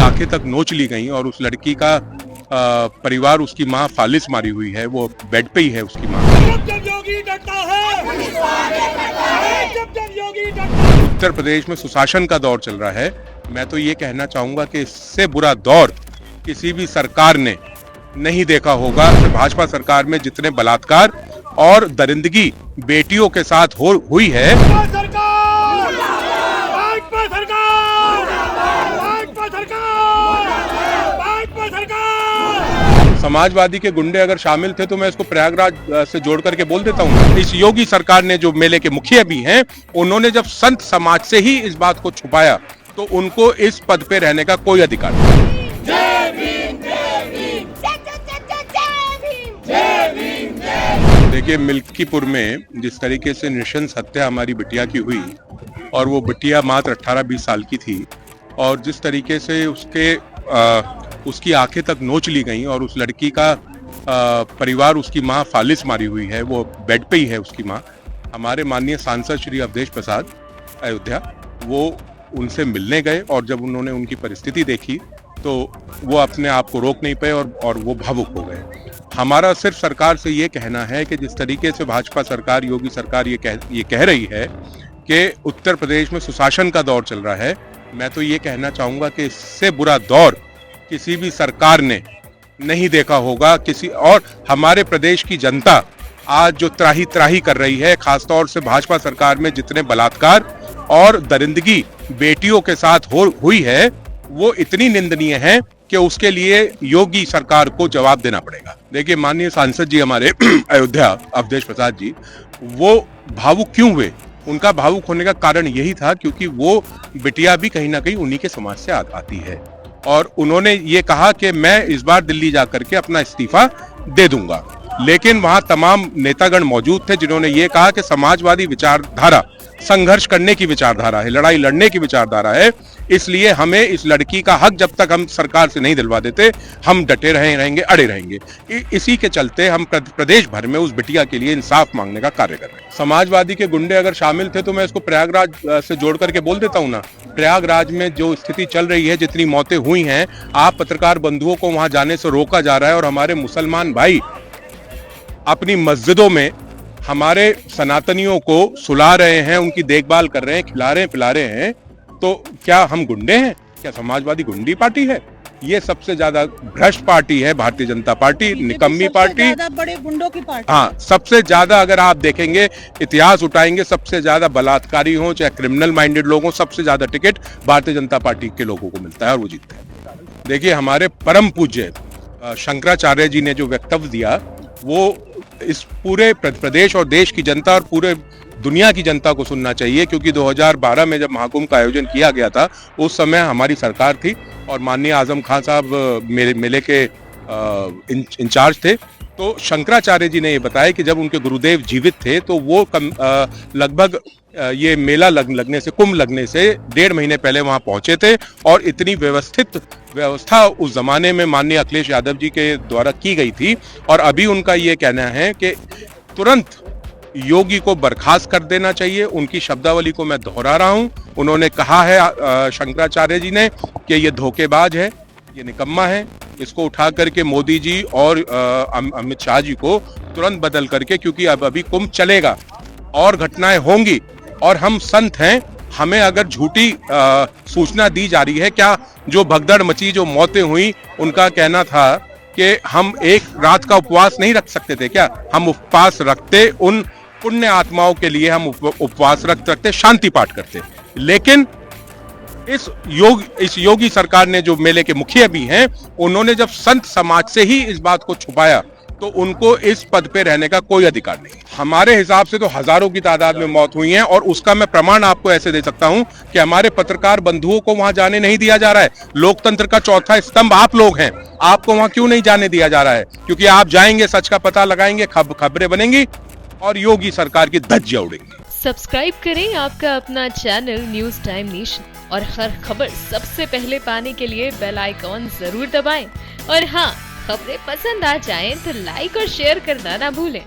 आंखें तक नोच ली गई और उस लड़की का परिवार, उसकी माँ फालिस मारी हुई है, वो बेड पे ही है उसकी माँ। जब योगी डरता है, जब योगी डरता है। उत्तर प्रदेश में सुशासन का दौर चल रहा है। मैं तो ये कहना चाहूंगा कि इससे बुरा दौर किसी भी सरकार ने नहीं देखा होगा। भाजपा सरकार में जितने बलात्कार और दरिंदगी बेटियों के साथ हुई है, समाजवादी के गुंडे अगर शामिल थे तो मैं इसको प्रयागराज से जोड़ करके बोल देता हूँ। इस योगी सरकार ने, जो मेले के मुखिया भी हैं, उन्होंने जब संत समाज से ही इस बात को छुपाया तो उनको इस पद पे रहने का कोई अधिकार नहीं। देखिए, मिल्कीपुर में जिस तरीके से नृशंस हत्या हमारी बिटिया की हुई और वो बिटिया मात्र 18-20 साल की थी और जिस तरीके से उसकी आंखें तक नोच ली गई और उस लड़की का परिवार, उसकी माँ फालिस मारी हुई है, वो बेड पे ही है उसकी माँ। हमारे माननीय सांसद श्री अवधेश प्रसाद अयोध्या, वो उनसे मिलने गए और जब उन्होंने उनकी परिस्थिति देखी तो वो अपने आप को रोक नहीं पाए और वो भावुक हो गए। हमारा सिर्फ सरकार से ये कहना है कि जिस तरीके से भाजपा सरकार, योगी सरकार ये कह रही है कि उत्तर प्रदेश में सुशासन का दौर चल रहा है, मैं तो ये कहना चाहूंगा कि इससे बुरा दौर किसी भी सरकार ने नहीं देखा होगा। और हमारे प्रदेश की जनता आज जो त्राही त्राही कर रही है, खासतौर से भाजपा सरकार में जितने बलात्कार और दरिंदगी बेटियों के साथ हुई है, वो इतनी निंदनीय है कि उसके लिए योगी सरकार को जवाब देना पड़ेगा। देखिए, माननीय सांसद जी हमारे अयोध्या अवधेश प्रसाद जी, वो भावुक क्यों हुए? उनका भावुक होने का कारण यही था क्योंकि वो बिटिया भी कहीं ना कहीं उन्हीं के समाज से आती है और उन्होंने ये कहा कि मैं इस बार दिल्ली जाकर के अपना इस्तीफा दे दूंगा। लेकिन वहां तमाम नेतागण मौजूद थे जिन्होंने ये कहा कि समाजवादी विचारधारा संघर्ष करने की विचारधारा है, लड़ाई लड़ने की विचारधारा है, इसलिए हमें इस लड़की का हक जब तक हम सरकार से नहीं दिलवा देते, हम डटे रहेंगे, अड़े रहेंगे। इसी के चलते हम प्रदेश भर में उस बिटिया के लिए इंसाफ मांगने का कार्य कर रहे हैं। समाजवादी के गुंडे अगर शामिल थे तो मैं इसको प्रयागराज से जोड़ करके बोल देता हूँ ना। प्रयागराज में जो स्थिति चल रही है, जितनी मौतें हुई हैं, आप पत्रकार बंधुओं को वहां जाने से रोका जा रहा है और हमारे मुसलमान भाई अपनी मस्जिदों में हमारे सनातनियों को सुला रहे हैं, उनकी देखभाल कर रहे हैं, खिला रहे हैं, पिला रहे हैं। तो क्या हम गुंडे हैं? क्या समाजवादी गुंडी पार्टी है? ये सबसे ज्यादा भ्रष्ट पार्टी है भारतीय जनता पार्टी, निकम्मी पार्टी, बड़े गुंडों की पार्टी। हाँ, सबसे ज्यादा अगर आप देखेंगे, इतिहास उठाएंगे, सबसे ज्यादा बलात्कारी हो चाहे क्रिमिनल माइंडेड लोग हो, सबसे ज्यादा टिकट भारतीय जनता पार्टी के लोगों को मिलता है और वो जीतते हैं। देखिए, हमारे परम पूज्य शंकराचार्य जी ने जो वक्तव्य दिया, वो इस पूरे प्रदेश और देश की जनता और पूरे दुनिया की जनता को सुनना चाहिए, क्योंकि 2012 में जब महाकुंभ का आयोजन किया गया था, उस समय हमारी सरकार थी और माननीय आजम खान साहब मेले के इंचार्ज थे। तो शंकराचार्य जी ने ये बताया कि जब उनके गुरुदेव जीवित थे तो वो लगभग ये मेला लगने से, कुंभ लगने से 1.5 महीने पहले वहां पहुंचे थे और इतनी व्यवस्थित व्यवस्था उस जमाने में माननीय अखिलेश यादव जी के द्वारा की गई थी। और अभी उनका ये कहना है कि तुरंत योगी को बर्खास्त कर देना चाहिए। उनकी शब्दावली को मैं दोहरा रहा हूं। उन्होंने कहा है शंकराचार्य जी ने कि ये धोखेबाज है, ये निकम्मा है, इसको उठा करके मोदी जी और अमित शाह जी को तुरंत बदल करके, क्योंकि अब अभी कुंभ चलेगा और घटनाएं होंगी और हम संत हैं, हमें अगर झूठी सूचना दी जा रही है, क्या जो भगदड़ मची, जो मौतें हुई, उनका कहना था कि हम एक रात का उपवास नहीं रख सकते थे क्या? हम उपवास रखते, उन पुण्य आत्माओं के लिए हम उपवास रखते, शांति पाठ करते। लेकिन इस योगी सरकार ने, जो मेले के मुखिया भी हैं, उन्होंने जब संत समाज से ही इस बात को छुपाया तो उनको इस पद पे रहने का कोई अधिकार नहीं। हमारे हिसाब से तो हजारों की तादाद में मौत हुई है और उसका मैं प्रमाण आपको ऐसे दे सकता हूं कि हमारे पत्रकार बंधुओं को वहां जाने नहीं दिया जा रहा है। लोकतंत्र का चौथा स्तंभ आप लोग हैं, आपको वहां क्यों नहीं जाने दिया जा रहा है? क्योंकि आप जाएंगे, सच का पता लगाएंगे, खबरें बनेंगी और योगी सरकार की धज्जियां उड़ेंगी। सब्सक्राइब करें आपका अपना चैनल न्यूज टाइम नेशन और हर खबर सबसे पहले पाने के लिए बेल आइकॉन जरूर दबाएं। और हाँ, खबरें पसंद आ जाएं तो लाइक और शेयर करना ना भूलें।